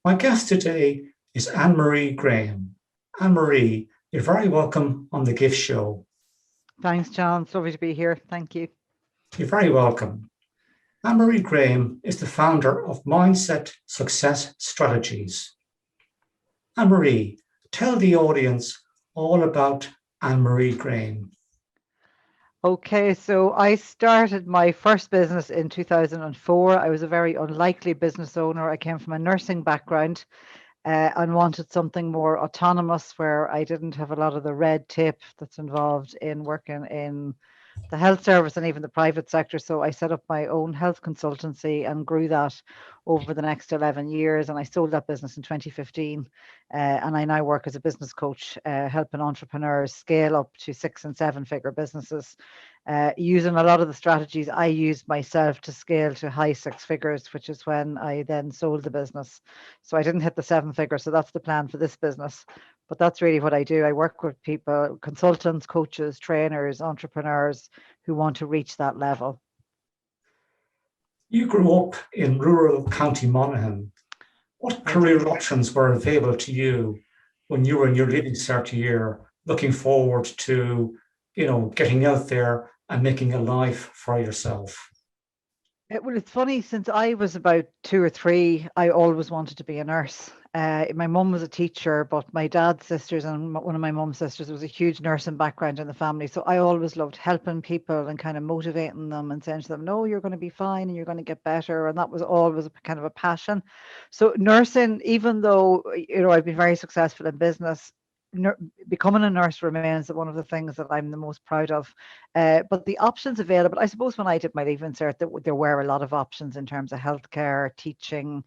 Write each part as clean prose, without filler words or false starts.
My guest today is Anne-Marie Graham. Anne-Marie, you're very welcome on the GYFT Show. Thanks, John. It's lovely to be here. Thank you. You're very welcome. Anne-Marie Graham is the founder of Mindset Success Strategies. Anne-Marie, tell the audience all about Anne-Marie Graham. Okay, so I started my first business in 2004. I was a very unlikely business owner. I came from a nursing background and wanted something more autonomous where I didn't have a lot of the red tape that's involved in working in the health service and even the private sector. So I set up my own health consultancy and grew that over the next 11 years. And I sold that business in 2015. And I now work as a business coach, helping entrepreneurs scale up to 6 and 7 figure businesses, using a lot of the strategies I used myself to scale to high 6 figures, which is when I then sold the business. So I didn't hit the 7 figures. So that's the plan for this business. But that's really what I do. I work with people, consultants, coaches, trainers, entrepreneurs who want to reach that level. You grew up in rural County Monaghan. What career options were available to you when you were in your Leaving Cert year, looking forward to, getting out there and making a life for yourself? Well, it's funny, since I was about 2 or 3, I always wanted to be a nurse. My mum was a teacher, but my dad's sisters and one of my mum's sisters was a huge nursing background in the family. So I always loved helping people and kind of motivating them and saying to them, no, you're going to be fine and you're going to get better. And that was always kind of a passion. So nursing, even though, I've been very successful in business, becoming a nurse remains one of the things that I'm the most proud of. But the options available, I suppose when I did my Leaving Cert, there were a lot of options in terms of healthcare, teaching.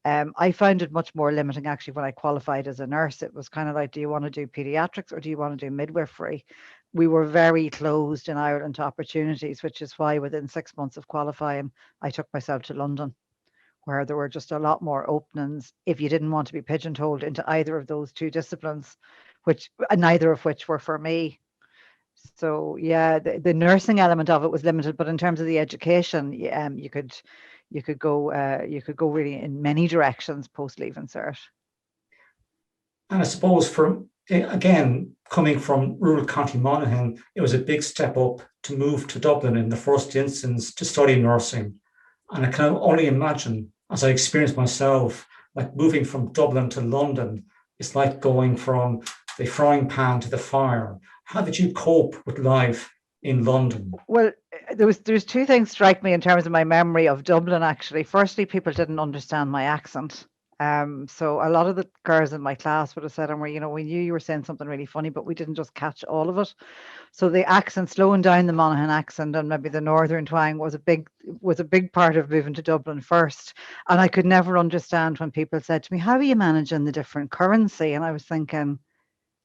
I found it much more limiting actually when I qualified as a nurse. It was kind of like, do you want to do pediatrics or do you want to do midwifery? We were very closed in Ireland to opportunities, which is why within 6 months of qualifying, I took myself to London, where there were just a lot more openings if you didn't want to be pigeonholed into either of those two disciplines, which neither of which were for me. So yeah, the nursing element of it was limited, but in terms of the education, you could go really in many directions post Leaving Cert. And I suppose again, coming from rural County Monaghan, it was a big step up to move to Dublin in the first instance to study nursing. And I can only imagine, as I experienced myself, like moving from Dublin to London, it's like going from the frying pan to the fire. How did you cope with life in London? Well, there's 2 things strike me in terms of my memory of Dublin, actually. Firstly, people didn't understand my accent. So a lot of the girls in my class would have said, we knew you were saying something really funny, but we didn't just catch all of it. So the accent, slowing down the Monaghan accent and maybe the northern twang was a big part of moving to Dublin first. And I could never understand when people said to me, how are you managing the different currency? And I was thinking,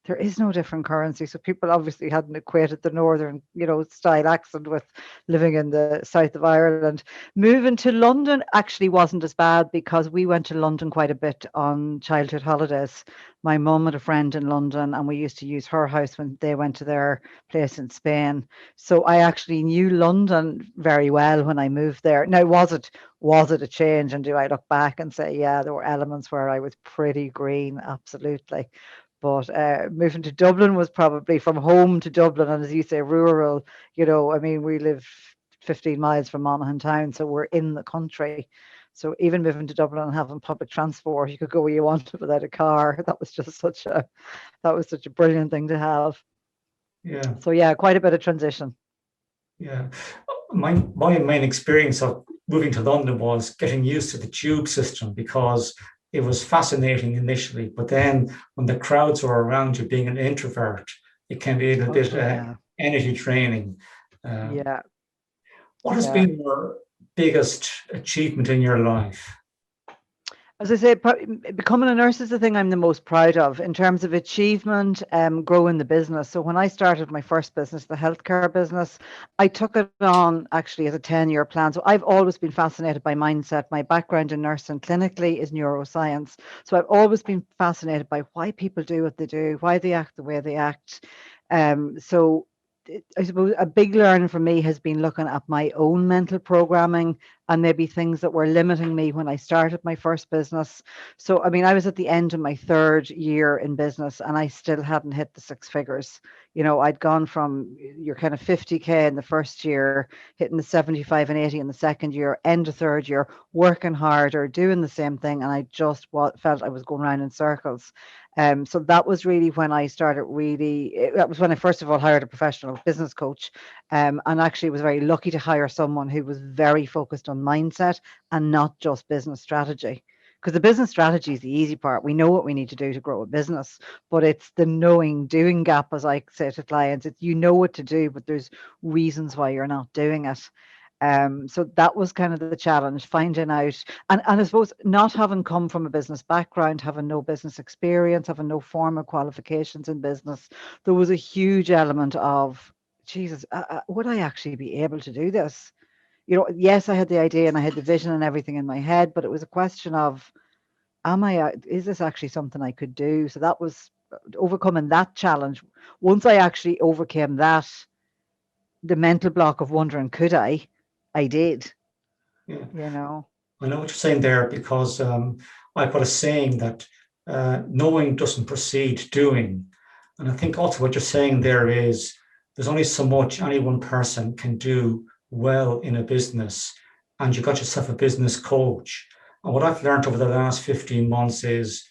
there is no different currency. So people obviously hadn't equated the northern, style accent with living in the south of Ireland. Moving to London actually wasn't as bad because we went to London quite a bit on childhood holidays. My mum had a friend in London and we used to use her house when they went to their place in Spain. So I actually knew London very well when I moved there. Now, was it a change? And do I look back and say, yeah, there were elements where I was pretty green? Absolutely. But moving to Dublin was probably from home to Dublin. And as you say, rural, we live 15 miles from Monaghan town, so we're in the country. So even moving to Dublin and having public transport, you could go where you wanted without a car. That was such a brilliant thing to have. Yeah. So yeah, quite a bit of transition. Yeah. My main experience of moving to London was getting used to the tube system because it was fascinating initially, but then when the crowds were around you, being an introvert, it can be a little bit energy draining. Yeah. What has been your biggest achievement in your life? As I say, becoming a nurse is the thing I'm the most proud of in terms of achievement, growing the business. So when I started my first business, the healthcare business, I took it on actually as a 10-year plan. So I've always been fascinated by mindset. My background in nursing clinically is neuroscience. So I've always been fascinated by why people do what they do, why they act the way they act. So I suppose a big learning for me has been looking at my own mental programming and maybe things that were limiting me when I started my first business. So, I mean, I was at the end of my third year in business and I still hadn't hit the six figures. You know, I'd gone from your kind of 50K in the first year, hitting the 75 and 80 in the second year, end of third year, working harder, doing the same thing. And I just felt I was going around in circles. So that was really when I started that was when I first of all hired a professional business coach, and actually was very lucky to hire someone who was very focused on mindset and not just business strategy. Because the business strategy is the easy part. We know what we need to do to grow a business, but it's the knowing doing gap, as I say to clients. It's, you know what to do, but there's reasons why you're not doing it. So that was kind of the challenge, finding out, and I suppose not having come from a business background, having no business experience, having no formal qualifications in business, there was a huge element of, Jesus, would I actually be able to do this? You know, yes, I had the idea and I had the vision and everything in my head, but it was a question of, is this actually something I could do? So that was overcoming that challenge. Once I actually overcame that, the mental block of wondering, could I did, Yeah. you know. I know what you're saying there because I've got a saying that knowing doesn't precede doing. And I think also what you're saying there is there's only so much any one person can do well in a business, and you got yourself a business coach. And what I've learned over the last 15 months is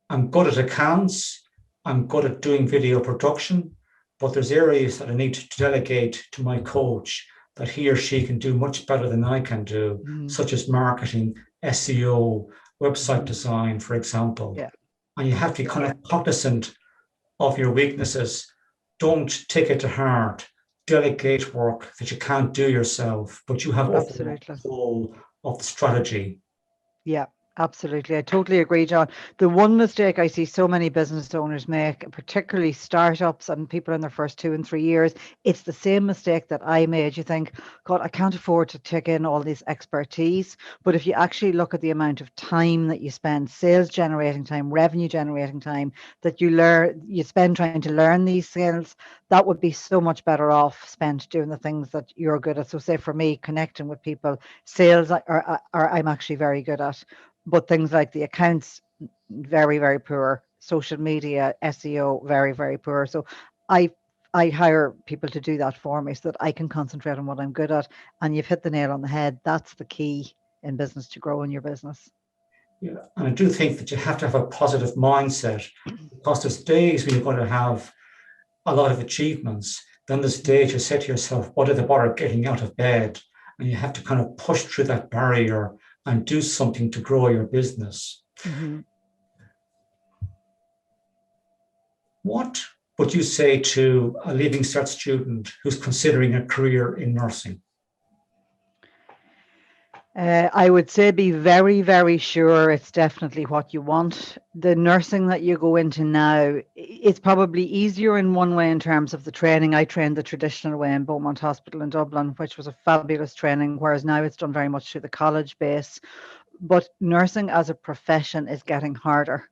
I'm good at accounts, I'm good at doing video production, but there's areas that I need to delegate to my coach that he or she can do much better than I can do, Mm, such as marketing, SEO, website mhm. design, for example. Yeah, And you have to be yeah, kind of cognizant of your weaknesses. Don't take it to heart. Delegate work that you can't do yourself, but you have overall absolutely. control of the strategy. Yeah, absolutely. I totally agree, John. The one mistake I see so many business owners make, particularly startups and people in their first 2 and 3 years, it's the same mistake that I made. You think, God, I can't afford to take in all this expertise. But if you actually look at the amount of time that you spend, sales generating time, revenue generating time, that you spend trying to learn these skills, that would be so much better off spent doing the things that you're good at. So, say for me, connecting with people, sales are I'm actually very good at, but things like the accounts, very, very poor. Social media, SEO, very, very poor. So I I hire people to do that for me so that I can concentrate on what I'm good at. And you've hit the nail on the head. That's the key in business to grow in your business. Yeah. And I do think that you have to have a positive mindset because there's days when you're going to have a lot of achievements. Then there's days you say to yourself, what are the bother getting out of bed? And you have to kind of push through that barrier and do something to grow your business. Mm-hmm. What would you say to a Leaving Cert student who's considering a career in nursing? I would say be very, very sure it's definitely what you want. The nursing that you go into now, it's probably easier in one way in terms of the training. I trained the traditional way in Beaumont Hospital in Dublin, which was a fabulous training, whereas now it's done very much through the college base. But nursing as a profession is getting harder.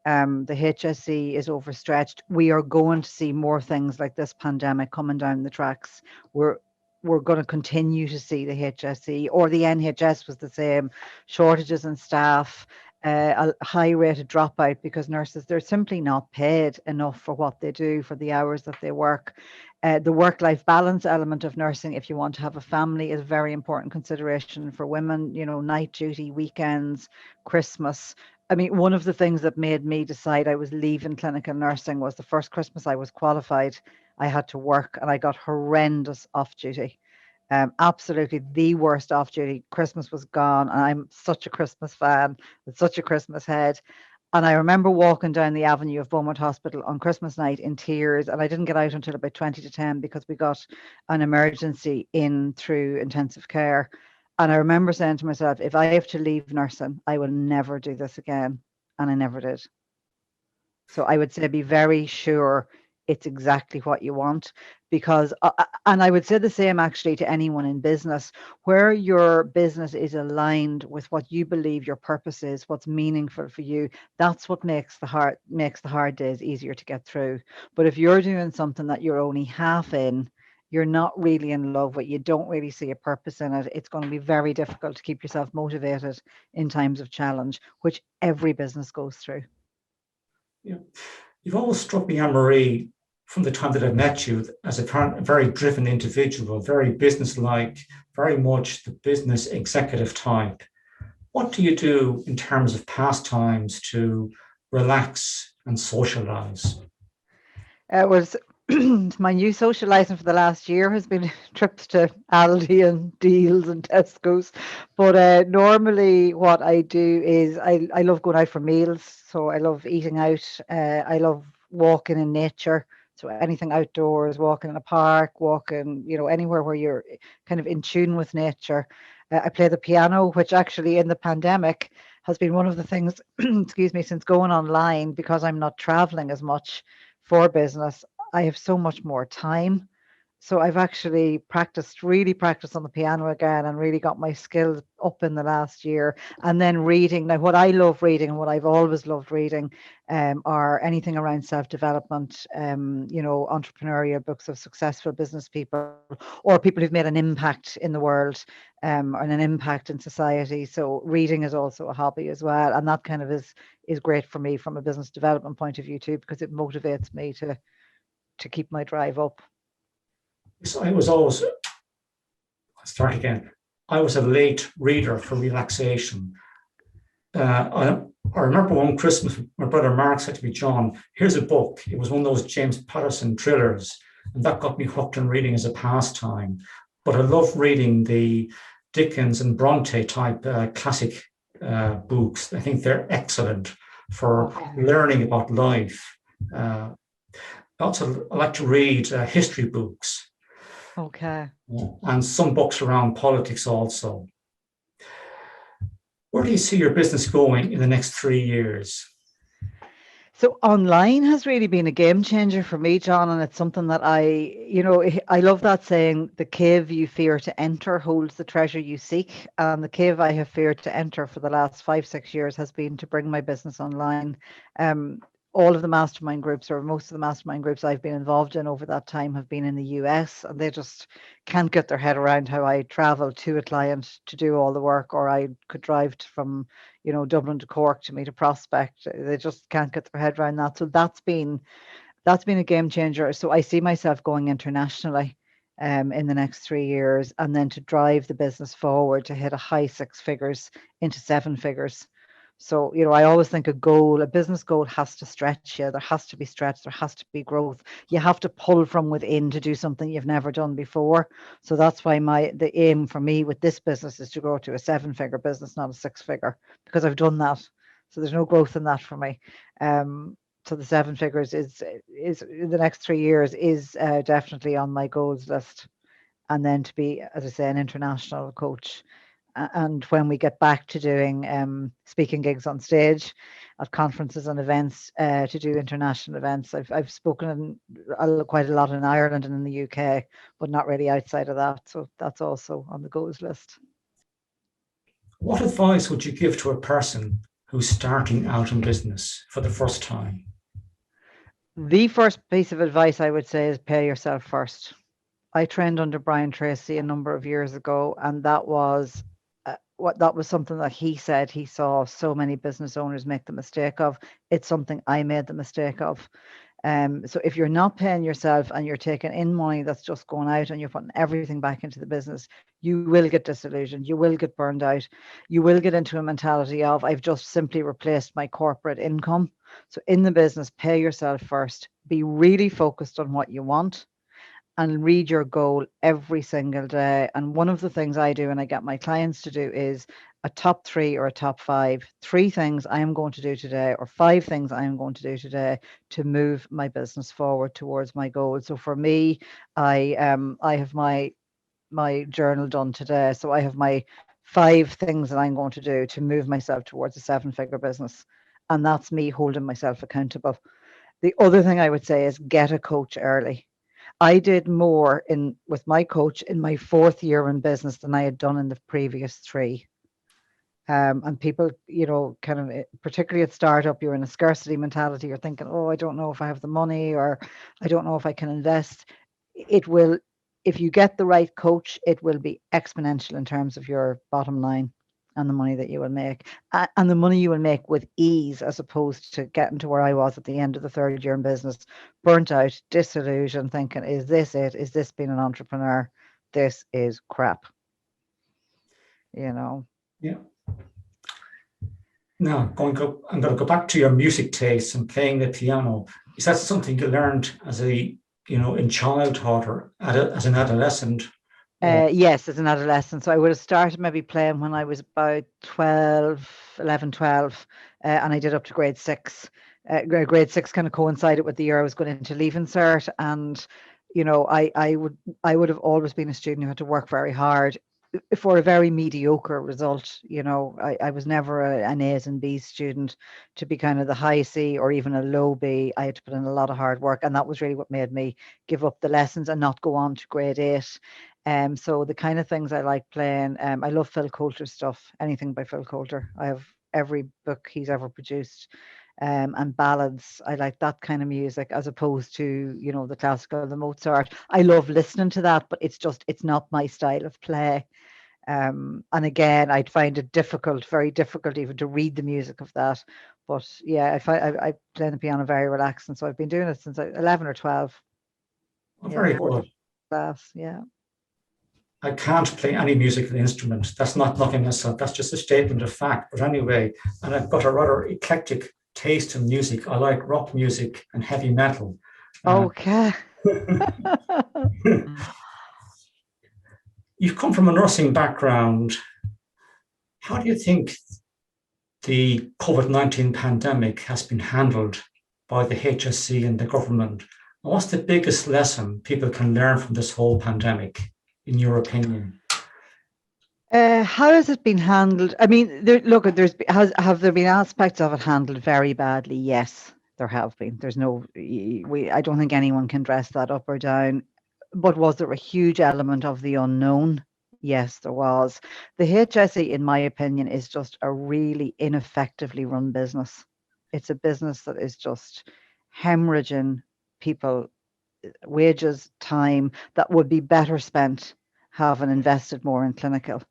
The HSE is overstretched. We are going to see more things like this pandemic coming down the tracks. We're we're going to continue to see the HSE, or the NHS was the same, shortages in staff, a high rate of dropout because nurses, they're simply not paid enough for what they do, for the hours that they work. The work-life balance element of nursing, if you want to have a family, is a very important consideration for women. You know, night duty, weekends, Christmas. I mean, one of the things that made me decide I was leaving clinical nursing was the first Christmas I was qualified, I had to work and I got horrendous off duty. Absolutely the worst off duty. Christmas was gone, and I'm such a Christmas fan with such a Christmas head. And I remember walking down the avenue of Beaumont Hospital on Christmas night in tears, and I didn't get out until about 20 to 10 because we got an emergency in through intensive care. And I remember saying to myself, if I have to leave nursing, I will never do this again. And I never did. So I would say be very sure it's exactly what you want, because and I would say the same actually to anyone in business, where your business is aligned with what you believe your purpose is, what's meaningful for you. That's what makes the hard days easier to get through. But if you're doing something that you're only half in, you're not really in love with, you don't really see a purpose in it, it's going to be very difficult to keep yourself motivated in times of challenge, which every business goes through. Yeah. You've always struck me, Anne-Marie, from the time that I've met you, as a very driven individual, very businesslike, very much the business executive type. What do you do in terms of pastimes to relax and socialize? It was my new socializing for the last year has been trips to Aldi and Deals and Tesco's. But normally what I do is I love going out for meals. So I love eating out. I love walking in nature. So anything outdoors, walking in a park, walking, anywhere where you're kind of in tune with nature. I play the piano, which actually in the pandemic has been one of the things, excuse me, since going online, because I'm not traveling as much for business, I have so much more time. So I've actually really practiced on the piano again and really got my skills up in the last year. And then reading. Now, what I love reading and what I've always loved reading are anything around self-development, entrepreneurial books of successful business people or people who've made an impact in the world and an impact in society. So reading is also a hobby as well. And that kind of is great for me from a business development point of view too, because it motivates me to keep my drive up. So I'll start again. I was a late reader for relaxation. I remember one Christmas, my brother Mark said to me, John, here's a book. It was one of those James Patterson thrillers, and that got me hooked on reading as a pastime. But I love reading the Dickens and Bronte type classic books. I think they're excellent for learning about life. Also, I like to read history books. Okay. And some books around politics also. Where do you see your business going in the next 3 years? So online has really been a game changer for me, John, and it's something that I love that saying, the cave you fear to enter holds the treasure you seek. And the cave I have feared to enter for the last 5-6 years has been to bring my business online. All of the mastermind groups, or most of the mastermind groups I've been involved in over that time, have been in the US, and they just can't get their head around how I travel to a client to do all the work, or I could drive from Dublin to Cork to meet a prospect. They just can't get their head around that. So that's been a game changer. So I see myself going internationally in the next 3 years, and then to drive the business forward to hit a high 6 figures into 7 figures. So, I always think a business goal has to stretch you. There has to be stretch. There has to be growth. You have to pull from within to do something you've never done before. So that's why the aim for me with this business is to grow to a 7-figure business, not a 6-figure, because I've done that. So there's no growth in that for me. So the 7 figures is in the next 3 years is definitely on my goals list. And then to be, as I say, an international coach. And when we get back to doing speaking gigs on stage at conferences and events, to do international events, I've spoken quite a lot in Ireland and in the UK, but not really outside of that. So that's also on the goals list. What advice would you give to a person who's starting out in business for the first time? The first piece of advice I would say is pay yourself first. I trained under Brian Tracy a number of years ago, and that was something that he said he saw so many business owners make the mistake of. It's something I made the mistake of. So if you're not paying yourself and you're taking in money that's just going out and you're putting everything back into the business, you will get disillusioned. You will get burned out. You will get into a mentality of, I've just simply replaced my corporate income. So in the business, pay yourself first. Be really focused on what you want and read your goal every single day. And one of the things I do and I get my clients to do is a top 3 or a top 5, 3 things I am going to do today, or 5 things I am going to do today to move my business forward towards my goal. So for me, I have my journal done today. So I have my 5 things that I'm going to do to move myself towards a 7-figure business. And that's me holding myself accountable. The other thing I would say is get a coach early. I did more with my coach in my 4th year in business than I had done in the previous 3. And people, kind of, particularly at startup, you're in a scarcity mentality. You're thinking, oh, I don't know if I have the money, or I don't know if I can invest. It will if you get the right coach, it will be exponential in terms of your bottom line and the money that you will make, and the money you will make with ease, as opposed to getting to where I was at the end of the third year in business, burnt out, disillusioned, thinking, is this it? Is this being an entrepreneur? This is crap. Yeah. Now, I'm going to go back to your music taste and playing the piano. Is that something you learned as in childhood or as an adolescent? Yes, as an adolescent. So I would have started maybe playing when I was about 11, 12, and I did up to grade 6. Grade 6 kind of coincided with the year I was going into Leaving Cert, and I would have always been a student who had to work very hard for a very mediocre result. I was never an A's and B's student. To be kind of the high C or even a low B, I had to put in a lot of hard work, and that was really what made me give up the lessons and not go on to grade 8. So the kind of things I like playing, I love Phil Coulter stuff, anything by Phil Coulter. I have every book he's ever produced, and ballads. I like that kind of music as opposed to, the classical, the Mozart. I love listening to that, but it's not my style of play. And again, I'd find it very difficult even to read the music of that. But yeah, I play the piano very relaxing. So I've been doing it since 11 or 12. Very good. Class, yeah. I can't play any musical instrument. That's not nothing myself. That's just a statement of fact. But anyway, and I've got a rather eclectic taste in music. I like rock music and heavy metal. Okay. You've come from a nursing background. How do you think the COVID-19 pandemic has been handled by the HSE and the government? And what's the biggest lesson people can learn from this whole pandemic, in your opinion? How has it been handled? I mean, have there been aspects of it handled very badly? Yes, there have been. I don't think anyone can dress that up or down. But was there a huge element of the unknown? Yes, there was. The HSE, in my opinion, is just a really ineffectively run business. It's a business that is just hemorrhaging people wages, time that would be better spent having invested more in clinical.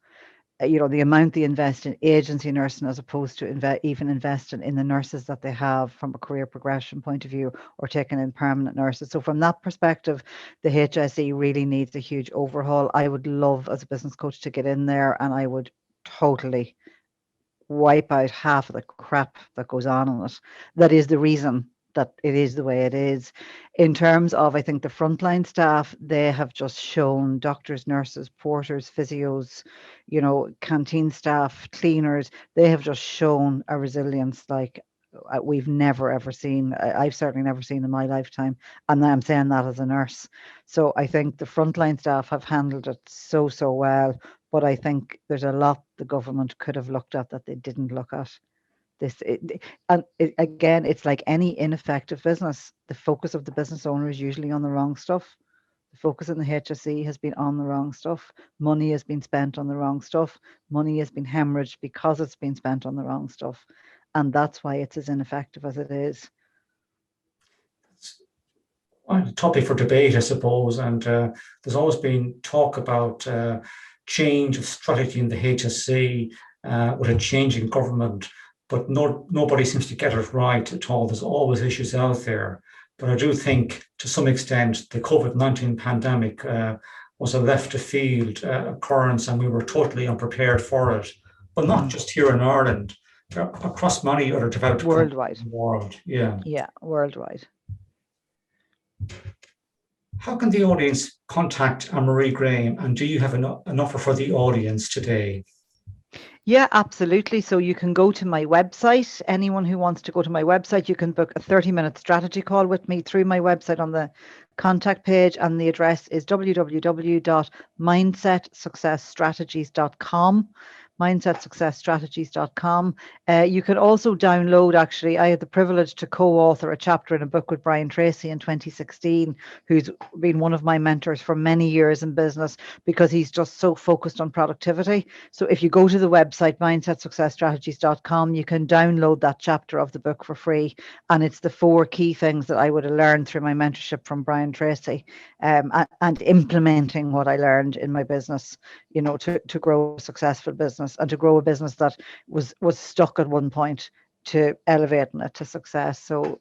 The amount they invest in agency nursing as opposed to even investing in the nurses that they have from a career progression point of view, or taking in permanent nurses. So from that perspective, the HSE really needs a huge overhaul. I would love, as a business coach, to get in there, and I would totally wipe out half of the crap that goes on in it. That is the reason that it is the way it is. In terms of, I think, the frontline staff, they have just shown, doctors, nurses, porters, physios, canteen staff, cleaners, they have just shown a resilience like we've never ever seen. I've certainly never seen in my lifetime, and I'm saying that as a nurse. So I think the frontline staff have handled it so well, but I think there's a lot the government could have looked at that they didn't look at. Again, it's like any ineffective business. The focus of the business owner is usually on the wrong stuff. The focus in the HSE has been on the wrong stuff. Money has been spent on the wrong stuff. Money has been hemorrhaged because it's been spent on the wrong stuff. And that's why it's as ineffective as it is. It's a topic for debate, I suppose. And there's always been talk about change of strategy in the HSE with a change in government. But nobody seems to get it right at all. There's always issues out there. But I do think, to some extent, the COVID-19 pandemic was a left-of-field occurrence, and we were totally unprepared for it. But not just here in Ireland, across many other developed worldwide. countries in the world. Yeah, worldwide. How can the audience contact Anne-Marie Graham, and do you have an offer for the audience today? Yeah, absolutely. So you can go to my website. Anyone who wants to go to my website, you can book a 30-minute strategy call with me through my website on the contact page, and the address is www.mindsetsuccessstrategies.com. mindsetsuccessstrategies.com. You can also download, actually, I had the privilege to co-author a chapter in a book with Brian Tracy in 2016, who's been one of my mentors for many years in business, because he's just so focused on productivity. So if you go to the website, mindsetsuccessstrategies.com, you can download that chapter of the book for free. And it's the 4 key things that I would have learned through my mentorship from Brian Tracy, and implementing what I learned in my business, to grow a successful business and to grow a business that was stuck at one point, to elevating it to success. So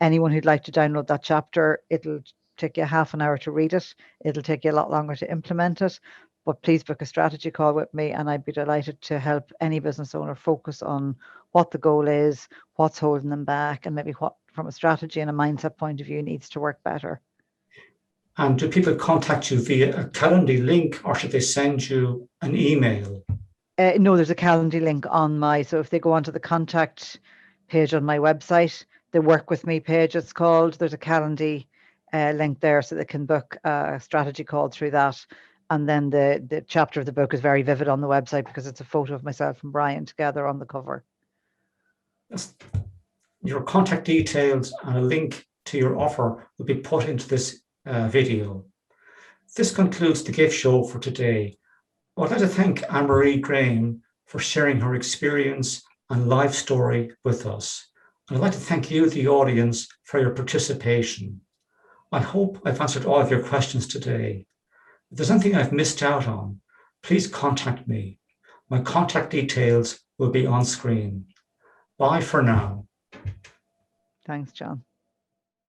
anyone who'd like to download that chapter, it'll take you half an hour to read it. It'll take you a lot longer to implement it. But please book a strategy call with me, and I'd be delighted to help any business owner focus on what the goal is, what's holding them back, and maybe what, from a strategy and a mindset point of view, needs to work better. And do people contact you via a Calendly link, or should they send you an email? No, there's a Calendly link on so if they go onto the contact page on my website, the Work With Me page, it's called, there's a Calendly link there, so they can book a strategy call through that. And then the chapter of the book is very vivid on the website, because it's a photo of myself and Brian together on the cover. Your contact details and a link to your offer will be put into this video. This concludes the GYFT Show for today. I'd like to thank Anne-Marie Graham for sharing her experience and life story with us. And I'd like to thank you, the audience, for your participation. I hope I've answered all of your questions today. If there's anything I've missed out on, please contact me. My contact details will be on screen. Bye for now. Thanks, John.